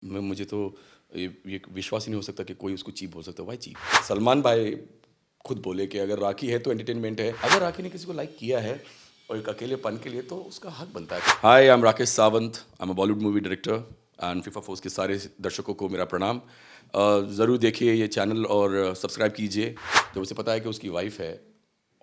मुझे तो ये विश्वास ही नहीं हो सकता कि कोई उसको चीप बोल सकता है। Why cheap? सलमान भाई खुद बोले कि अगर राखी है तो एंटरटेनमेंट है। अगर राखी ने किसी को लाइक किया है और एक अकेलेपन के लिए तो उसका हक बनता है। Hi, I am Rakesh Sawant. I am a Bollywood movie director and फीफा फोर्स के सारे दर्शकों को मेरा प्रणाम। ज़रूर देखिए ये चैनल और सब्सक्राइब कीजिए। जब उसे पता है कि उसकी वाइफ है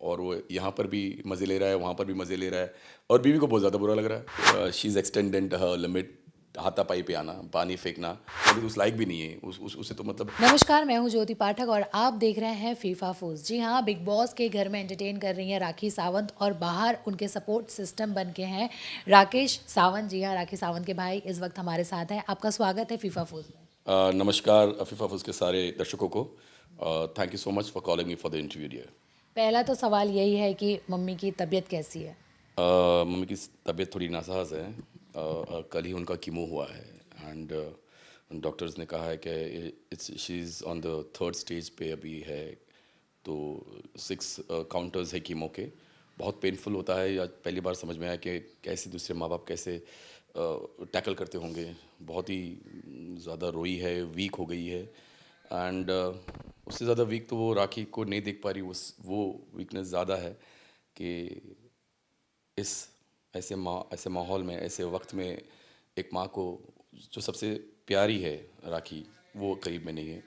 और वो यहाँ पर भी मज़े ले रहा है, वहाँ पर भी मज़े ले रहा है और बीवी को बहुत ज़्यादा बुरा लग रहा है। She is extended her limit. हाथापाई पे आना, पानी फेंकना, अभी तो उस लायक भी नहीं है। उसे तो मतलब नमस्कार, मैं हूं ज्योति पाठक और आप देख रहे हैं फीफा फूज। जी हाँ, बिग बॉस के घर में एंटरटेन कर रही हैं राखी सावंत और बाहर उनके सपोर्ट सिस्टम बन के हैं राकेश सावंत। जी हाँ, राखी सावंत के भाई इस वक्त हमारे साथ हैं। आपका स्वागत है फीफा फूज में। नमस्कार फीफा फुल्स के सारे दर्शकों को। Thank you so much for calling me for the interview dear. पहला तो सवाल यही है कि मम्मी की तबीयत कैसी है। मम्मी की तबीयत थोड़ी नासाज है। कल ही उनका कीमो हुआ है एंड डॉक्टर्स ने कहा है कि it's she is on the third stage पे अभी है। तो 6 काउंटर्स है कीमो के। बहुत पेनफुल होता है। या पहली बार समझ में आया कि कैसे दूसरे माँ बाप कैसे टैकल करते होंगे। बहुत ही ज़्यादा रोई है, वीक हो गई है एंड उससे ज़्यादा वीक तो वो राखी को नहीं देख पा रही। उस वो वीकनेस ज़्यादा है कि इस ऐसे माहौल में, ऐसे वक्त में एक माँ को जो सबसे प्यारी है राखी, वो करीब में नहीं है।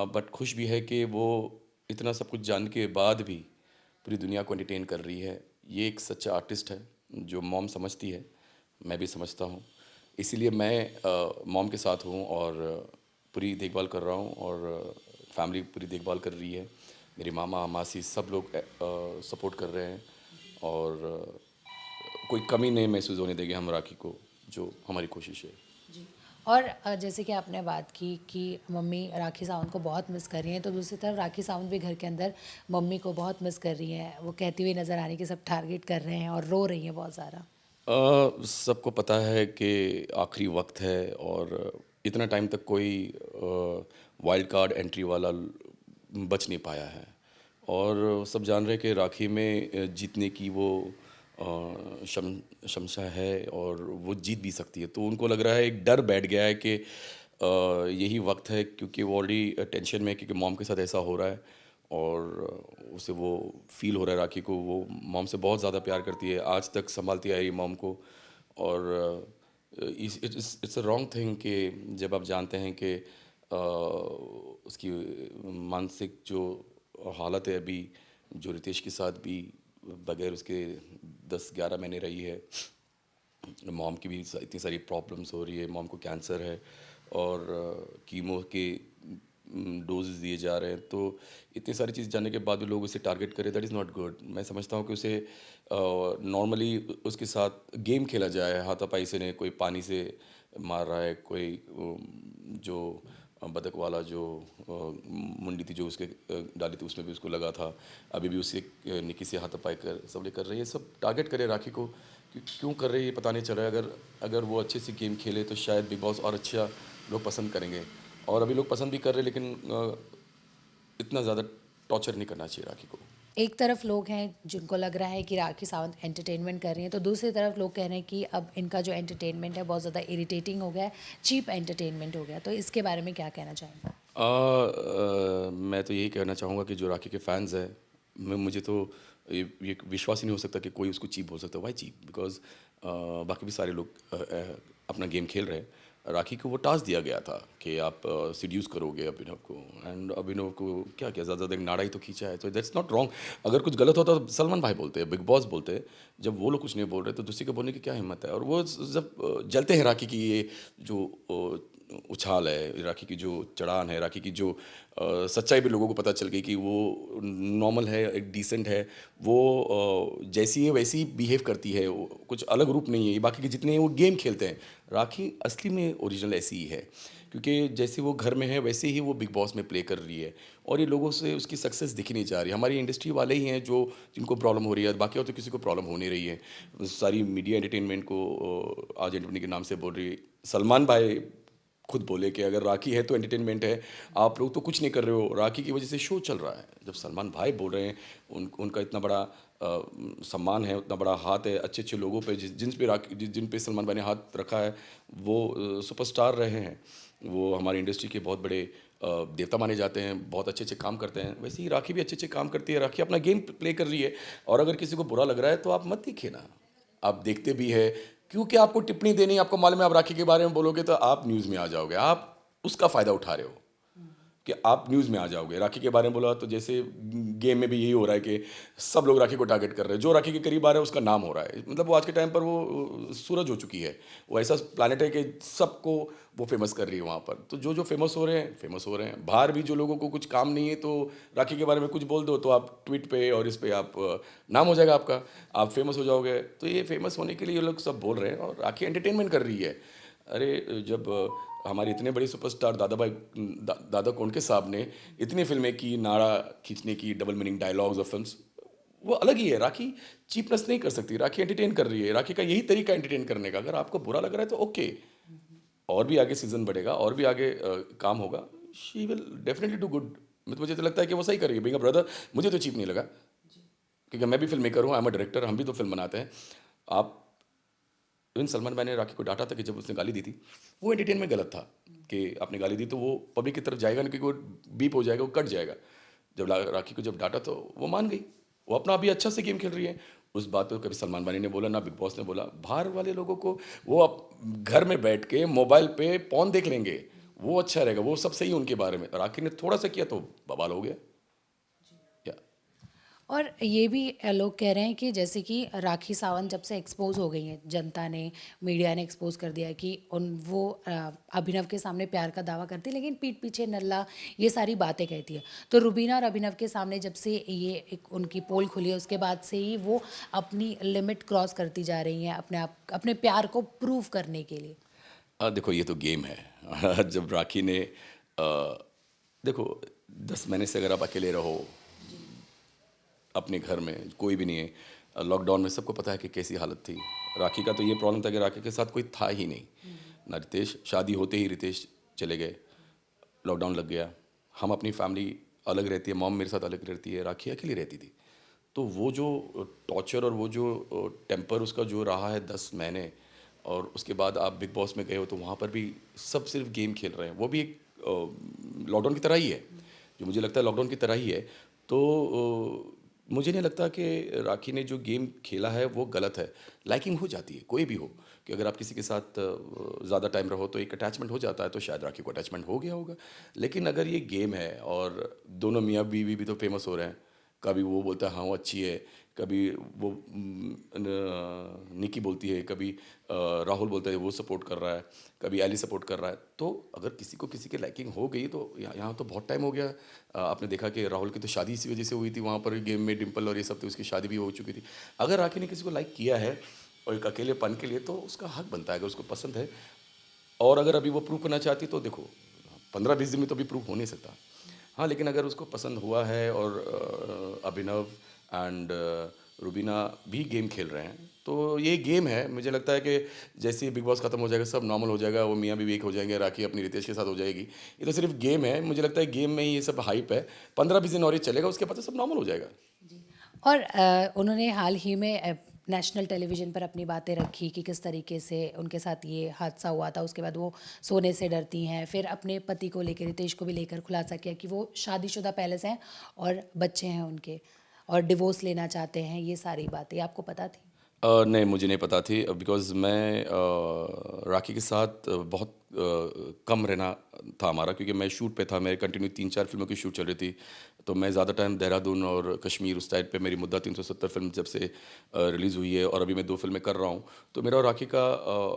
बट खुश भी है कि वो इतना सब कुछ जानने के बाद भी पूरी दुनिया को एंटरटेन कर रही है। ये एक सच्चा आर्टिस्ट है जो मॉम समझती है। मैं भी समझता हूँ। इसीलिए मैं मॉम के साथ हूँ और पूरी देखभाल कर रहा हूँ और फैमिली पूरी देखभाल कर रही है। मेरी मामा मासी सब लोग सपोर्ट कर रहे हैं और कोई कमी नहीं महसूस होने देंगे हम राखी को, जो हमारी कोशिश है। जी। और जैसे कि आपने बात की कि मम्मी राखी सावंत को बहुत मिस कर रही हैं, तो दूसरी तरफ राखी सावंत भी घर के अंदर मम्मी को बहुत मिस कर रही हैं। वो कहती हुई नज़र आ रही है कि सब टारगेट कर रहे हैं और रो रही हैं बहुत ज़्यादा। सबको पता है कि आखिरी वक्त है और इतना टाइम तक कोई वाइल्ड कार्ड एंट्री वाला बच नहीं पाया है और सब जान रहे हैं कि राखी में जीतने की वो शमशा है और वो जीत भी सकती है। तो उनको लग रहा है, एक डर बैठ गया है कि यही वक्त है, क्योंकि वो ऑलरेडी टेंशन में है क्योंकि मॉम के साथ ऐसा हो रहा है और उसे वो फील हो रहा है राखी को। वो मॉम से बहुत ज़्यादा प्यार करती है, आज तक संभालती आई मॉम को। और इट्स अ रॉन्ग थिंग कि जब आप जानते हैं कि उसकी मानसिक जो हालत है अभी, जो रितेश के साथ भी बगैर उसके 10-11 महीने रही है। मॉम की भी इतनी सारी प्रॉब्लम्स हो रही है। मॉम को कैंसर है और कीमो के डोजेस दिए जा रहे हैं। तो इतनी सारी चीज़ जानने के बाद भी लोग उसे टारगेट करें, दैट इज़ नॉट गुड। मैं समझता हूँ कि उसे नॉर्मली उसके साथ गेम खेला जाए। हाथापाई से नहीं, कोई पानी से मार रहा है, कोई जो बतख वाला जो मुंडी थी जो उसके डाली थी उसमें भी उसको लगा था। अभी भी उसे निकी से हाथापाई कर सब लोग कर रही है। सब टारगेट करे राखी को। क्यों कर रही है ये पता नहीं चल रहा है। अगर अगर वो अच्छे से गेम खेले तो शायद बिग बॉस और अच्छा लोग पसंद करेंगे। और अभी लोग पसंद भी कर रहे हैं, लेकिन इतना ज़्यादा टॉर्चर नहीं करना चाहिए राखी को। एक तरफ लोग हैं जिनको लग रहा है कि राखी सावंत एंटरटेनमेंट कर रही हैं, तो दूसरी तरफ लोग कह रहे हैं कि अब इनका जो एंटरटेनमेंट है बहुत ज़्यादा इरिटेटिंग हो गया है, चीप एंटरटेनमेंट हो गया। तो इसके बारे में क्या कहना चाहेंगे। मैं तो यही कहना चाहूँगा कि जो राखी के फैंस हैं, मुझे तो ये विश्वास ही नहीं हो सकता कि कोई उसको चीप बोल सकता है। Y cheap? बिकॉज बाकी भी सारे लोग अपना गेम खेल रहे हैं। राखी को वो टास्क दिया गया था कि आप सीड्यूस करोगे अभिनव को, एंड अभिनव को क्या किया, ज़्यादा देर नाड़ा ही तो खींचा है। तो दैट्स नॉट रॉन्ग। अगर कुछ गलत होता तो सलमान भाई बोलते हैं, बिग बॉस बोलते हैं। जब वो लोग कुछ नहीं बोल रहे तो दूसरे को बोलने की क्या हिम्मत है। और वो जब जलते हैं राखी की ये जो उछाल है, राखी की जो चढ़ान है, राखी की जो सच्चाई भी लोगों को पता चल गई कि वो नॉर्मल है, एक डिसेंट है। वो जैसी है वैसी बिहेव करती है, वो कुछ अलग रूप नहीं है। ये बाकी के जितने हैं वो गेम खेलते हैं। राखी असली में ओरिजिनल ऐसी ही है, क्योंकि जैसे वो घर में है वैसे ही वो बिग बॉस में प्ले कर रही है। और ये लोगों से उसकी सक्सेस दिखी नहीं जा रही। हमारी इंडस्ट्री वाले ही हैं जो जिनको प्रॉब्लम हो रही है, बाकी और तो किसी को प्रॉब्लम हो नहीं रही है। सारी मीडिया एंटरटेनमेंट को आज एंटरटेनमेंट के नाम से बोल रही है। सलमान भाई खुद बोले कि अगर राखी है तो एंटरटेनमेंट है। आप लोग तो कुछ नहीं कर रहे हो, राखी की वजह से शो चल रहा है। जब सलमान भाई बोल रहे हैं, उनका इतना बड़ा सम्मान है, उतना बड़ा हाथ है, अच्छे अच्छे लोगों पे जिन पे सलमान भाई ने हाथ रखा है वो सुपरस्टार रहे हैं। वो हमारी इंडस्ट्री के बहुत बड़े देवता माने जाते हैं, बहुत अच्छे अच्छे काम करते हैं। वैसे ही राखी भी अच्छे अच्छे काम करती है, राखी अपना गेम प्ले कर रही है। और अगर किसी को बुरा लग रहा है तो आप मत देखिए ना, आप देखते भी है, क्योंकि आपको टिप्पणी देनी, आपको मालूम है आप राखी के बारे में बोलोगे तो आप न्यूज़ में आ जाओगे, आप उसका फ़ायदा उठा रहे हो कि आप न्यूज़ में आ जाओगे। राखी के बारे में बोला तो जैसे गेम में भी यही हो रहा है कि सब लोग राखी को टारगेट कर रहे हैं, जो राखी के करीब आ रहा है उसका नाम हो रहा है। मतलब वो आज के टाइम पर वो सूरज हो चुकी है, वो ऐसा प्लानट है कि सबको वो फेमस कर रही है वहाँ पर। तो जो जो फेमस हो रहे हैं फेमस हो रहे हैं। बाहर भी जो लोगों को कुछ काम नहीं है तो राखी के बारे में कुछ बोल दो तो आप ट्वीट पे और इस पे आप नाम हो जाएगा आपका, आप फेमस हो जाओगे। तो ये फेमस होने के लिए ये लोग सब बोल रहे हैं और राखी एंटरटेनमेंट कर रही है। अरे जब हमारे इतने बड़े सुपरस्टार दादा कोंडके साहब ने इतनी फिल्में की, नारा खींचने की, डबल मीनिंग डायलॉग्स और फिल्म्स, वो अलग ही है। राखी चीपनेस नहीं कर सकती, राखी एंटरटेन कर रही है। राखी का यही तरीका एंटरटेन करने का। अगर आपको बुरा लग रहा है तो ओके, और भी आगे सीजन बढ़ेगा और भी आगे काम होगा। She will definitely do good. मुझे तो लगता है कि वो सही करेगी। बीइंग अ ब्रदर मुझे तो चीप नहीं लगा, क्योंकि मैं भी फिल्म मेकर हूँ, आई एम अ डायरेक्टर, हम भी तो फिल्म बनाते हैं। आप इवन सलमान भाई ने राखी को डांटा था कि जब उसने गाली दी थी, वो एंटरटेन में गलत था कि आपने गाली दी तो वो पब्लिक की तरफ जाएगा नहीं, क्योंकि वो बीप हो जाएगा, वो कट जाएगा। जब राखी को जब डांटा तो वो मान गई, वो अपना अभी अच्छा से गेम खेल रही है। उस बात पे कभी सलमान भाई ने बोला ना बिग बॉस ने बोला। बाहर वाले लोगों को वो अब घर में बैठ के मोबाइल पे पॉन देख लेंगे, वो अच्छा रहेगा, वो सब सही है उनके बारे में। राखी ने थोड़ा सा किया तो बवाल हो गया। या और ये भी लोग कह रहे हैं कि जैसे कि राखी सावंत जब से एक्सपोज हो गई हैं, जनता ने, मीडिया ने एक्सपोज कर दिया है कि वो अभिनव के सामने प्यार का दावा करती है लेकिन पीठ पीछे नल्ला, ये सारी बातें कहती है। तो रुबीना और अभिनव के सामने जब से ये एक उनकी पोल खुली है उसके बाद से ही वो अपनी लिमिट क्रॉस करती जा रही हैं अपने प्यार को प्रूव करने के लिए। देखो ये तो गेम है। जब राखी ने देखो 10 महीने से अगर आप अकेले रहो अपने घर में, कोई भी नहीं है, लॉकडाउन में सबको पता है कि कैसी हालत थी। राखी का तो ये प्रॉब्लम था कि राखी के साथ कोई था ही नहीं ना। रितेश, शादी होते ही रितेश चले गए, लॉकडाउन लग गया। हम अपनी फैमिली अलग रहती है, मॉम मेरे साथ अलग रहती है, राखी अकेली रहती थी। तो वो जो टॉर्चर और वो जो टेम्पर उसका जो रहा है 10 महीने, और उसके बाद आप बिग बॉस में गए हो तो वहाँ पर भी सब सिर्फ गेम खेल रहे हैं। वो भी एक लॉकडाउन की तरह ही है, जो मुझे लगता है लॉकडाउन की तरह ही है। तो मुझे नहीं लगता कि राखी ने जो गेम खेला है वो गलत है। लाइकिंग हो जाती है, कोई भी हो, कि अगर आप किसी के साथ ज़्यादा टाइम रहो तो एक अटैचमेंट हो जाता है, तो शायद राखी को अटैचमेंट हो गया होगा। लेकिन अगर ये गेम है और दोनों मियाँ बीवी भी तो फेमस हो रहे हैं, कभी वो बोलता है हाँ वो अच्छी है, कभी वो निकी बोलती है, कभी राहुल बोलता है वो सपोर्ट कर रहा है, कभी एली सपोर्ट कर रहा है। तो अगर किसी को किसी की लाइकिंग हो गई तो यहाँ तो बहुत टाइम हो गया। आपने देखा कि राहुल की तो शादी इसी वजह से हुई थी, वहाँ पर गेम में डिम्पल और ये सब थे, उसकी शादी भी हो चुकी थी। अगर राखी ने किसी को लाइक किया है और एक अकेलेपन के लिए, तो उसका हक बनता है अगर उसको पसंद है। और अगर अभी वो प्रूव करना चाहती तो देखो 15-20 दिन में तो अभी प्रूव हो नहीं सकता। हाँ, लेकिन अगर उसको पसंद हुआ है और अभिनव एंड रुबीना भी गेम खेल रहे हैं तो ये गेम है। मुझे लगता है कि जैसे ही बिग बॉस खत्म हो जाएगा सब नॉर्मल हो जाएगा, वो मियाँ बीवी एक हो जाएंगे, राखी अपनी रितेश के साथ हो जाएगी। ये तो सिर्फ गेम है, मुझे लगता है गेम में ही ये सब हाइप है। 15-20 दिन और ये चलेगा, उसके बाद तो सब नॉर्मल हो जाएगा। और उन्होंने हाल ही में नेशनल टेलीविज़न पर अपनी बातें रखी कि किस तरीके से उनके साथ ये हादसा हुआ था। उसके बाद वो सोने से डरती हैं, फिर अपने पति को लेकर, रितेश को भी लेकर खुलासा किया कि वो शादीशुदा पहले से हैं और बच्चे हैं उनके, और डिवोर्स लेना चाहते हैं। ये सारी बातें आपको पता थी? नहीं, मुझे नहीं पता थी, बिकॉज़ मैं राखी के साथ बहुत कम रहना था हमारा, क्योंकि मैं शूट पे था। मेरे कंटिन्यू 3-4 फ़िल्मों की शूट चल रही थी, तो मैं ज़्यादा टाइम देहरादून और कश्मीर उस साइड पे, मेरी मुद्दा 370 फ़िल्म जब से रिलीज़ हुई है और अभी मैं 2 फ़िल्में कर रहा हूँ, तो मेरा और राखी का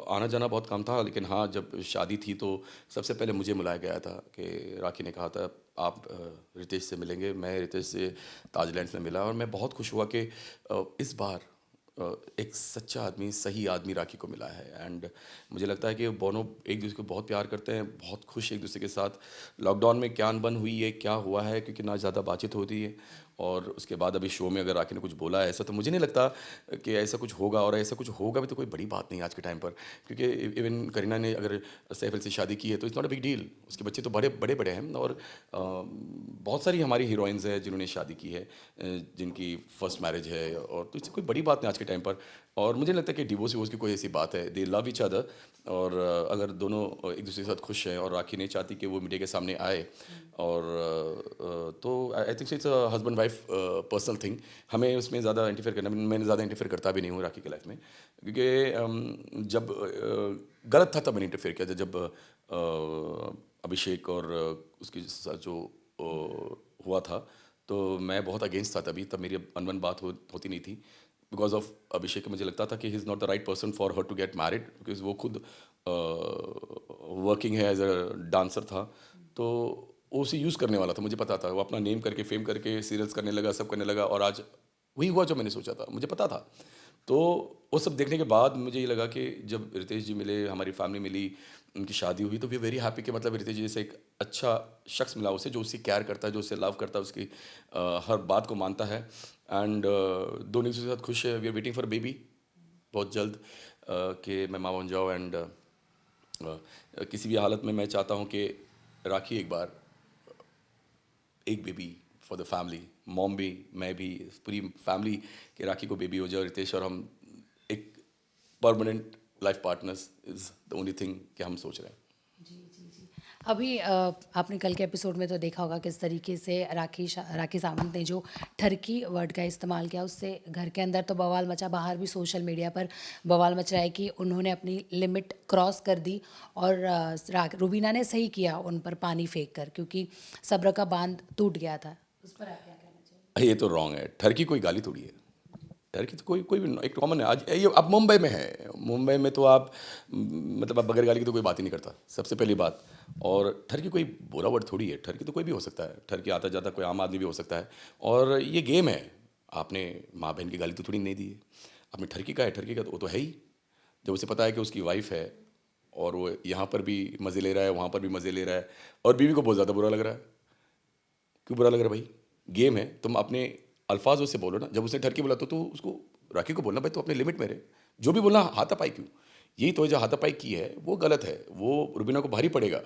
आना-जाना बहुत कम था। लेकिन हाँ, जब शादी थी तो सबसे पहले मुझे बुलाया गया था कि राखी ने कहा था आप रितेश से मिलेंगे। मैं रितेश से ताजलैंड्स में मिला और मैं बहुत खुश हुआ कि इस बार एक सच्चा आदमी, सही आदमी राखी को मिला है। एंड मुझे लगता है कि दोनों एक दूसरे को बहुत प्यार करते हैं, बहुत खुश एक दूसरे के साथ। लॉकडाउन में क्या अनबन हुई है, क्या हुआ है, क्योंकि ना ज़्यादा बातचीत होती है, और उसके बाद अभी शो में अगर राखी ने कुछ बोला है ऐसा, तो मुझे नहीं लगता कि ऐसा कुछ होगा, और ऐसा कुछ होगा भी तो कोई बड़ी बात नहीं आज के टाइम पर, क्योंकि इवन करीना ने अगर सैफ अली से शादी की है तो it's not a big deal, उसके बच्चे तो बड़े बड़े बड़े हैं, और बहुत सारी हमारी हीरोइंस हैं जिन्होंने शादी की है, जिनकी फर्स्ट मैरिज है, और तो इससे कोई बड़ी बात नहीं आज के टाइम पर। और मुझे नहीं लगता कि डिवोर्स विवोर्स की कोई ऐसी बात है, दे लव ईच अदर, और अगर दोनों एक दूसरे के साथ खुश हैं, और राखी नहीं चाहती कि वो मीडिया के सामने आए, और तो I think it's a husband wife personal thing, हमें उसमें ज़्यादा इंटरफेयर करना, मैं ज़्यादा इंटरफेयर करता भी नहीं हूँ राखी के लाइफ में, क्योंकि जब गलत था तब मैंने इंटरफेयर किया था, जब अभिषेक और उसके साथ जो हुआ था, तो मैं बहुत अगेंस्ट था तभी, तब मेरी अनबन बात होती नहीं थी, बिकॉज ऑफ अभिषेक। मुझे लगता था कि he is not the right person for her to get married, because वो खुद वर्किंग है, एज अ डांसर था, तो वो उसे यूज़ करने वाला था, मुझे पता था। वो अपना नेम करके, फेम करके सीरियल्स करने लगा, सब करने लगा, और आज वही हुआ जो मैंने सोचा था, मुझे पता था। तो वो सब देखने के बाद मुझे ये लगा कि जब रितेश जी मिले, हमारी फैमिली मिली, उनकी शादी हुई, तो वी वेरी हैप्पी कि मतलब रितेश जी जैसे एक अच्छा शख्स मिला उसे, जो उससे केयर करता है, जो उससे लव करता है, उसकी हर बात को मानता है, एंड दोनों एक दूसरे के साथ खुश है। We are waiting for baby बहुत जल्द, कि मैं माँ बन जाऊँ, एंड किसी भी हालत में मैं चाहता हूँ कि राखी एक बार एक baby for the family, mom भी, मैं भी, पूरी फैमिली के राखी को बेबी हो जाए, और रितेश और हम एक permanent life partners is the only thing कि हम सोच रहे हैं। जी जी जी। अभी आपने कल के एपिसोड में तो देखा होगा किस तरीके से राखी सावंत ने जो ठरकी वर्ड का इस्तेमाल किया, उससे घर के अंदर तो बवाल मचा, बाहर भी सोशल मीडिया पर बवाल मच रहा है कि उन्होंने अपनी लिमिट क्रॉस कर दी, और रुबीना ने सही किया उन पर पानी फेंक कर, क्योंकि सब्र का बांध टूट गया था। उस पर आप क्या कहना चाहिए? ये तो रॉन्ग है, ठरकी कोई गाली थोड़ी है, ठरकी तो कोई कोई भी एक कॉमन है। आज ये अब मुंबई में है, मुंबई में तो आप मतलब आप बगैर गाली की तो कोई बात ही नहीं करता, सबसे पहली बात। और ठरकी कोई बुरा वर्ड थोड़ी है, ठरकी तो कोई भी हो सकता है, ठरकी आता जाता कोई आम आदमी भी हो सकता है, और ये गेम है। आपने माँ बहन की गाली तो थोड़ी नहीं दी है, आपने ठरकी का है, ठरकी का तो वो तो है ही। जब उसे पता है कि उसकी वाइफ है, और वो यहाँ पर भी मज़े ले रहा है, वहाँ पर भी मज़े ले रहा है, और बीवी को बहुत ज़्यादा बुरा लग रहा है। क्यों बुरा लग रहा है भाई? गेम है, तुम अपने अल्फाज उससे बोलो ना। जब उसने ठरकी बोला तो उसको राखी को बोलना, भाई तो अपने लिमिट में रहे, जो भी बोलना हाथापाई क्यों? यही तो है, जो हाथापाई की है वो गलत है, वो रुबीना को भारी पड़ेगा,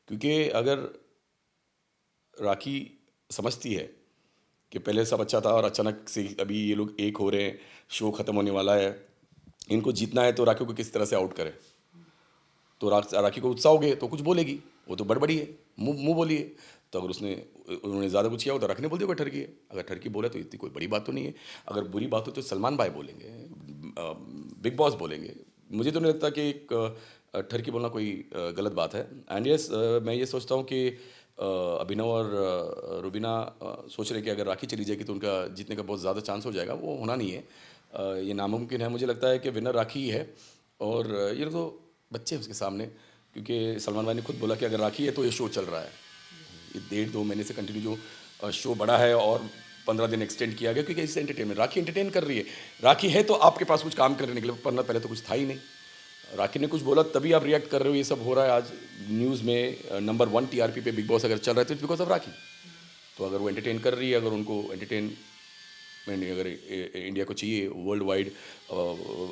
क्योंकि अगर राखी समझती है कि पहले सब अच्छा था और अचानक से अभी ये लोग एक हो रहे हैं, शो ख़त्म होने वाला है, इनको जीतना है, तो राखी को किस तरह से आउट करें। तो राखी को उत्साह हो गए तो कुछ बोलेगी, वो तो बड़बड़ी है, मुंह मुंह बोलिए। तो अगर उन्होंने ज़्यादा कुछ किया हो तो राखी ने बोल दिया ठरकी है। अगर ठरकी बोला तो इतनी कोई बड़ी बात तो नहीं है। अगर बुरी बात हो तो सलमान भाई बोलेंगे, बिग बॉस बोलेंगे। मुझे तो नहीं लगता कि एक ठरकी बोलना कोई गलत बात है। एंड यस, मैं ये सोचता हूँ कि अभिनव और रुबीना सोच रहे कि अगर राखी चली जाएगी तो उनका जीतने का बहुत ज़्यादा चांस हो जाएगा, वो होना नहीं है। ये नामुमकिन है। मुझे लगता है कि विनर राखी ही है, और ये लोग तो बच्चे हैं उसके सामने, क्योंकि सलमान भाई ने खुद बोला कि अगर राखी है तो ये शो चल रहा है। ये 1.5-2 महीने से कंटिन्यू जो शो बढ़ा है, और 15 दिन एक्सटेंड किया गया, क्योंकि इससे एंटरटेनमेंट, राखी एंटरटेन कर रही है। राखी है तो आपके पास कुछ काम करने के लिए, वरना पहले तो कुछ था ही नहीं। राखी ने कुछ बोला तभी आप रिएक्ट कर रहे हो, ये सब हो रहा है आज न्यूज़ में। नंबर 1 टीआरपी पे बिग बॉस अगर चल रहा है तो इट्स बिकॉज ऑफ राखी। तो अगर वो एंटरटेन कर रही है, अगर उनको एंटरटेन अगर इंडिया को चाहिए वर्ल्ड वाइड,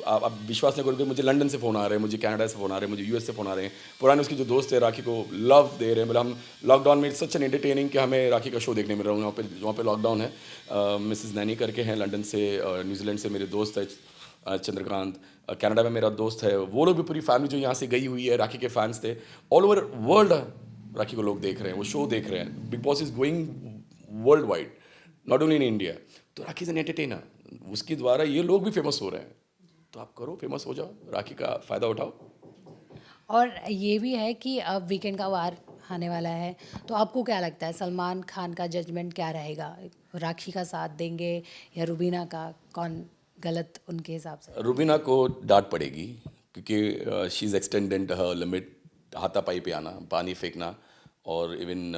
आप विश्वास नहीं करोगे, मुझे लंदन से फ़ोन आ रहे हैं, मुझे कनाडा से फ़ोन आ रहे हैं, मुझे यूएस से फ़ोन आ रहे हैं। पुराने उसके जो दोस्त थे राखी को लव दे रहे हैं, मतलब हम लॉकडाउन में सच एन एंटरटेनिंग कि हमें राखी का शो देखने मिल रहा हूँ वहाँ पे लॉकडाउन है। मिसेस नैनी करके हैं लंदन से, न्यूजीलैंड से मेरे दोस्त है चंद्रकांत, कनाडा में मेरा दोस्त है, वो लोग भी पूरी फैमिली जो यहाँ से गई हुई है, राखी के फैंस थे। ऑल ओवर वर्ल्ड राखी को लोग देख रहे हैं, वो शो देख रहे हैं। Big boss is going world wide, not only in India. तो राखी इज़ एन एंटरटेनर, उसके द्वारा ये लोग भी फेमस हो रहे हैं। तो आप करो, फेमस हो जाओ, राखी का फ़ायदा उठाओ। और ये भी है कि अब वीकेंड का वार आने वाला है, तो आपको क्या लगता है सलमान खान का जजमेंट क्या रहेगा? राखी का साथ देंगे या रुबीना का? कौन गलत उनके हिसाब से? रुबीना को डांट पड़ेगी, क्योंकि she is extended her limit, हाथापाई पे आना, पानी फेंकना, और इवन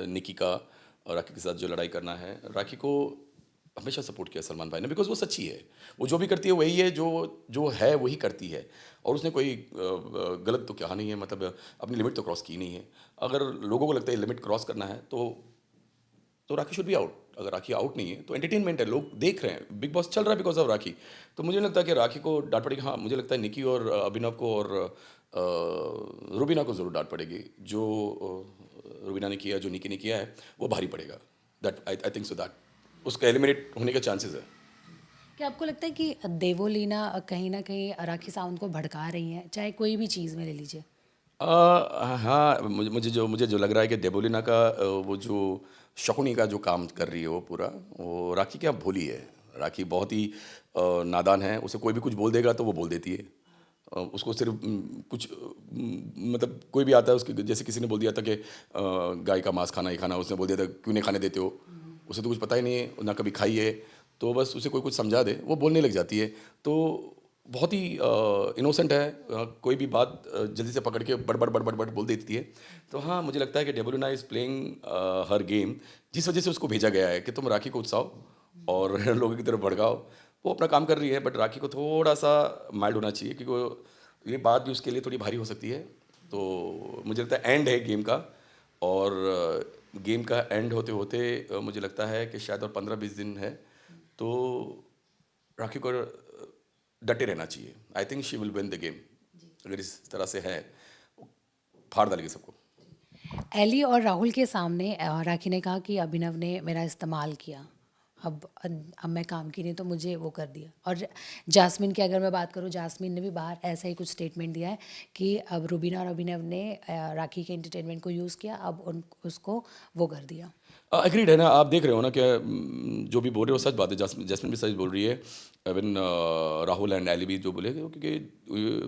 निकी का और राखी के साथ जो लड़ाई करना है। राखी को हमेशा सपोर्ट किया सलमान भाई ने, बिकॉज वो सच्ची है, वो जो भी करती है वही है, जो जो है वही करती है, और उसने कोई गलत तो कहा नहीं है, मतलब अपनी लिमिट तो क्रॉस की नहीं है। अगर लोगों को लगता है लिमिट क्रॉस करना है तो राखी शुड बी आउट। अगर राखी आउट नहीं है तो एंटरटेनमेंट है, लोग देख रहे हैं, बिग बॉस चल रहा है बिकॉज ऑफ राखी। तो मुझे नहीं लगता कि राखी को डांट पड़ेगी। हाँ, मुझे लगता है निकी और अभिनव को और रुबीना को ज़रूर डांट पड़ेगी। जो रुबीना ने किया, जो निकी ने किया है, वो भारी पड़ेगा। That I think so that उसका एलिमिनेट होने के चांसेस है। क्या आपको लगता है कि देवोलीना कहीं ना कहीं राखी सावंत को भड़का रही हैं, चाहे कोई भी चीज़ में ले लीजिए? हाँ, मुझे जो लग रहा है कि देबोलिना का वो जो शकुनी का जो काम कर रही है वो पूरा, वो राखी क्या भोली है। राखी बहुत ही नादान है, उसे कोई भी कुछ बोल देगा तो वो बोल देती है। उसको सिर्फ मतलब कोई भी आता है उसके, जैसे किसी ने बोल दिया था कि गाय का मांस खाना ही खाना, उसने बोल दिया था क्यों नहीं खाने देते हो। उसे तो कुछ पता ही नहीं है, ना कभी खाई है। तो बस उसे कोई कुछ समझा दे वो बोलने लग जाती है। तो बहुत ही इनोसेंट है, कोई भी बात जल्दी से पकड़ के बड़ बड़ बड़ बोल देती है। तो हाँ, मुझे लगता है कि Debolina is playing her game, जिस वजह से उसको भेजा गया है कि तुम राखी को उकसाओ और लोगों की तरफ भड़काओ। वो अपना काम कर रही है, बट राखी को थोड़ा सा माइल्ड होना चाहिए, क्योंकि ये बात भी उसके लिए थोड़ी भारी हो सकती है। तो मुझे लगता है एंड है गेम का, और गेम का एंड होते होते मुझे लगता है कि शायद और 15-20 दिन है। तो राखी को डटे रहना चाहिए। I think she will win the game. अगर इस तरह से है, फाड़ डालेगी सबको। एली और राहुल के सामने राखी ने कहा कि अभिनव ने मेरा इस्तेमाल किया, अब मैं काम की नहीं तो मुझे वो कर दिया। और जास्मिन की अगर मैं बात करूँ, जास्मिन ने भी बाहर ऐसा ही कुछ स्टेटमेंट दिया है कि अब रुबीना और अभिनव ने राखी के एंटरटेनमेंट को यूज़ किया, अब उसको वो कर दिया। एग्रीड है ना, आप देख रहे हो ना कि जो भी बोल रहे हो सच बात है। जैस्मिन भी सच बोल रही है। इवन राहुल एंड एली भी जो बोले, क्योंकि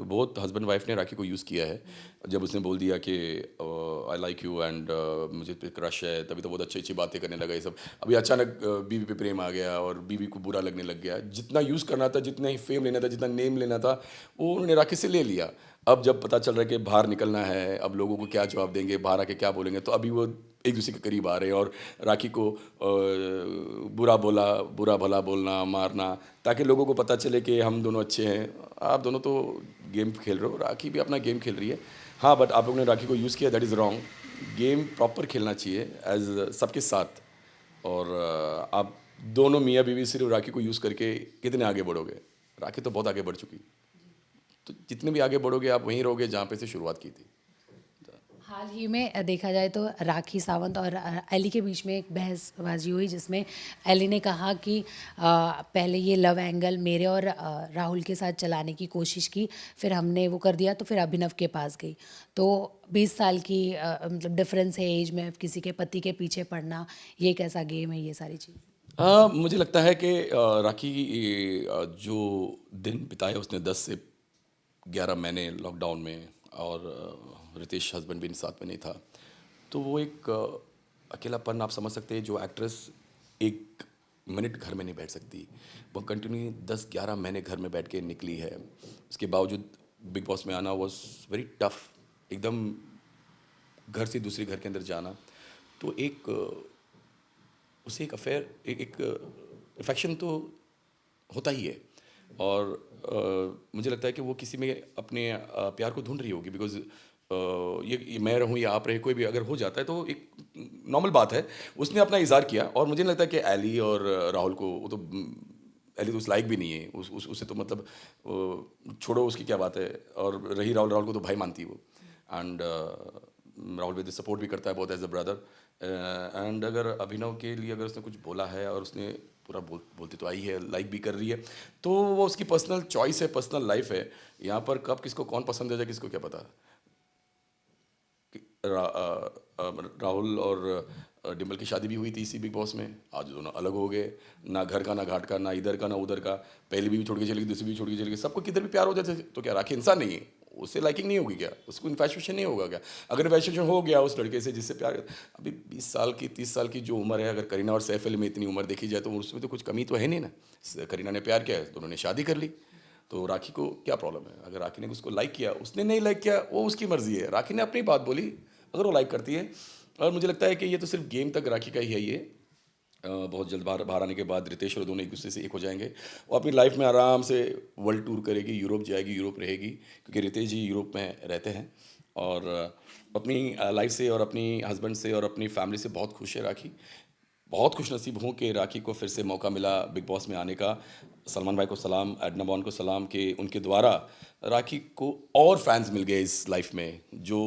बहुत हस्बैंड वाइफ ने राखी को यूज़ किया है। जब उसने बोल दिया कि आई लाइक यू एंड मुझे पे क्रश है, तभी तो बहुत अच्छी अच्छी बातें करने लगा ये सब। अभी अचानक बीवी पे प्रेम आ गया और बीवी को बुरा लगने लग गया। जितना यूज़ करना था, जितना ही फेम लेना था, जितना नेम लेना था, वो उन्होंने राखी से ले लिया। अब जब पता चल रहा है कि बाहर निकलना है, अब लोगों को क्या जवाब देंगे, बाहर आके क्या बोलेंगे, तो अभी वो एक दूसरे के करीब आ रहे हैं और राखी को बुरा भला बोलना, मारना, ताकि लोगों को पता चले कि हम दोनों अच्छे हैं। आप दोनों तो गेम खेल रहे हो, राखी भी अपना गेम खेल रही है। हाँ, बट आप लोगों ने राखी को यूज़ किया, that is wrong. Game proper खेलना चाहिए एज सबके साथ। और आप दोनों मियाँ बीवी सिर्फ राखी को यूज़ करके कितने आगे बढ़ोगे? राखी तो बहुत आगे बढ़ चुकी। तो जितने भी आगे बढ़ोगे आप वहीं रहोगे जहाँ पे से शुरुआत की थी। हाल ही में देखा जाए तो राखी सावंत और एली के बीच में एक बहसबाजी हुई, जिसमें एली ने कहा कि पहले ये लव एंगल मेरे और राहुल के साथ चलाने की कोशिश की, फिर हमने वो कर दिया तो फिर अभिनव के पास गई। तो 20 साल की मतलब डिफरेंस है एज में, किसी के पति के पीछे पड़ना, ये कैसा गेम है, ये सारी चीज़। मुझे लगता है कि राखी जो दिन बिताए उसने 10 से 11 महीने लॉकडाउन में, और रितेश हस्बैंड भी साथ में नहीं था। तो वो एक अकेलापन आप समझ सकते हैं। जो एक्ट्रेस एक मिनट घर में नहीं बैठ सकती, वो कंटिन्यू 10-11 महीने घर में बैठ के निकली है। उसके बावजूद बिग बॉस में आना वॉज वेरी टफ। एकदम घर से दूसरे घर के अंदर जाना, तो एक उसे एक अफेयर, एक इफेक्शन तो होता ही है। और मुझे लगता है कि वो किसी में अपने प्यार को ढूंढ रही होगी, बिकॉज ये मैं रहूँ या आप रहे, कोई भी अगर हो जाता है तो एक नॉर्मल बात है। उसने अपना इजहार किया, और मुझे नहीं लगता कि एली और राहुल को, वो तो एली तो उस लायक भी नहीं है। उसे तो मतलब छोड़ो, उसकी क्या बात है। और रही राहुल, राहुल को तो भाई मानती है वो। एंड राहुल विद सपोर्ट भी करता है बहुत एज अ ब्रदर। एंड अगर अभिनव के लिए अगर उसने कुछ बोला है और उसने पूरा बोलती तो आई है, लाइक भी कर रही है, तो वो उसकी पर्सनल चॉइस है, पर्सनल लाइफ है। यहाँ पर कब किसको कौन पसंद आ जाए किसको क्या पता। राहुल और डिम्पल की शादी भी हुई थी इसी बिग बॉस में। आज दोनों अलग हो गए, ना घर का ना घाट का, ना इधर का ना उधर का। पहली भी छोड़ के चली गई, दूसरी भी छोड़ के चली गई। सबको किधर भी प्यार हो जाते, तो क्या राखी इंसान नहीं है? उससे लाइकिंग नहीं होगी क्या? उसको इन्फैचुएशन नहीं होगा क्या? अगर इन्फैचुएशन हो गया उस लड़के से जिससे प्यार, अभी 20 साल की 30 साल की जो उम्र है, अगर करीना और सैफ अली में इतनी उम्र देखी जाए तो उसमें तो कुछ कमी तो है नहीं ना। करीना ने प्यार किया है तो उन्होंने शादी कर ली, तो राखी को क्या प्रॉब्लम है? अगर राखी ने उसको लाइक किया, उसने नहीं लाइक किया, वो उसकी मर्जी है। राखी ने अपनी बात बोली, अगर वो लाइक करती है। और मुझे लगता है कि ये तो सिर्फ गेम तक राखी का ही है ये। बहुत जल्द बाहर बाहर आने के बाद रितेश और दोनों एक दूसरे से एक हो जाएंगे। वो अपनी लाइफ में आराम से वर्ल्ड टूर करेगी, यूरोप जाएगी, यूरोप रहेगी, क्योंकि रितेश जी यूरोप में रहते हैं। और अपनी लाइफ से और अपनी हस्बैंड से और अपनी फैमिली से बहुत खुश है राखी। बहुत खुशनसीब हूँ कि राखी को फिर से मौका मिला बिग बॉस में आने का। सलमान भाई को सलाम, एडना बॉन को सलाम कि उनके द्वारा राखी को और फैंस मिल गए इस लाइफ में। जो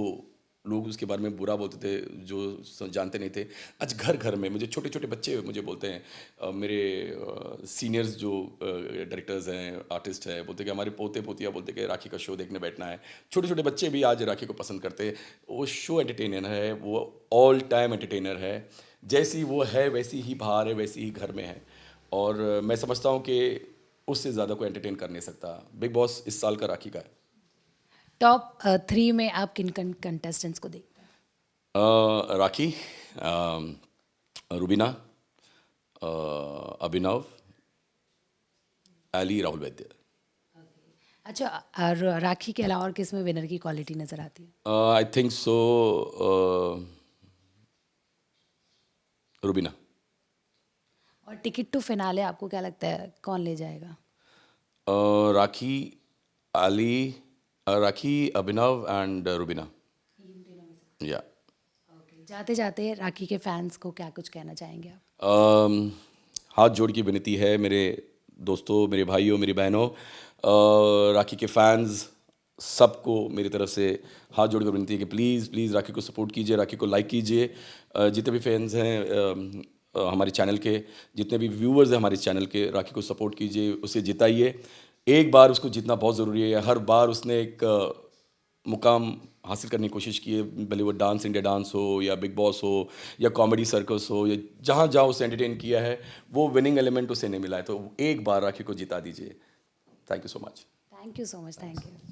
लोग उसके बारे में बुरा बोलते थे, जो जानते नहीं थे, आज घर घर में मुझे छोटे छोटे बच्चे मुझे बोलते हैं, मेरे सीनियर्स जो डायरेक्टर्स हैं, आर्टिस्ट हैं, बोलते कि हमारे पोते पोतियाँ बोलते कि राखी का शो देखने बैठना है। छोटे छोटे बच्चे भी आज राखी को पसंद करते हैं। वो शो एंटरटेनर है, वो ऑल टाइम एंटरटेनर है। जैसी वो है वैसी ही बाहर है, वैसी ही घर में है। और मैं समझता हूँ कि उससे ज़्यादा कोई एंटरटेन कर नहीं सकता। बिग बॉस इस साल का राखी का है। टॉप 3 में आप किन कंटेस्टेंट्स को देखते हैं? राखी, रुबीना, अभिनव, एली, राहुल वैद्य। अच्छा, और राखी के अलावा और किस में विनर की क्वालिटी नज़र आती है? I think so Rubina. और टिकट टू फिनाले आपको क्या लगता है कौन ले जाएगा? राखी, एली, राखी, अभिनव एंड रुबीना। या जाते जाते राखी के फैंस को क्या कुछ कहना चाहेंगे आप? हाथ जोड़ के विनती है मेरे दोस्तों, मेरे भाइयों, मेरी बहनों, राखी के फैंस सबको मेरी तरफ से हाथ जोड़ कर विनती है कि प्लीज़ प्लीज़ राखी को सपोर्ट कीजिए, राखी को लाइक कीजिए। जितने भी फैंस हैं हमारे चैनल के, जितने भी व्यूअर्स हैं हमारे चैनल के, राखी को सपोर्ट कीजिए, उसे जिताइए। एक बार उसको जीतना बहुत ज़रूरी है। हर बार उसने एक मुकाम हासिल करने की कोशिश की है, भले वो डांस इंडिया डांस हो या बिग बॉस हो या कॉमेडी सर्कस हो, या जहाँ जहाँ उसे एंटरटेन किया है, वो विनिंग एलिमेंट उसे नहीं मिला है। तो एक बार राखी को जिता दीजिए। Thank you so much. Thank you so much, thank you.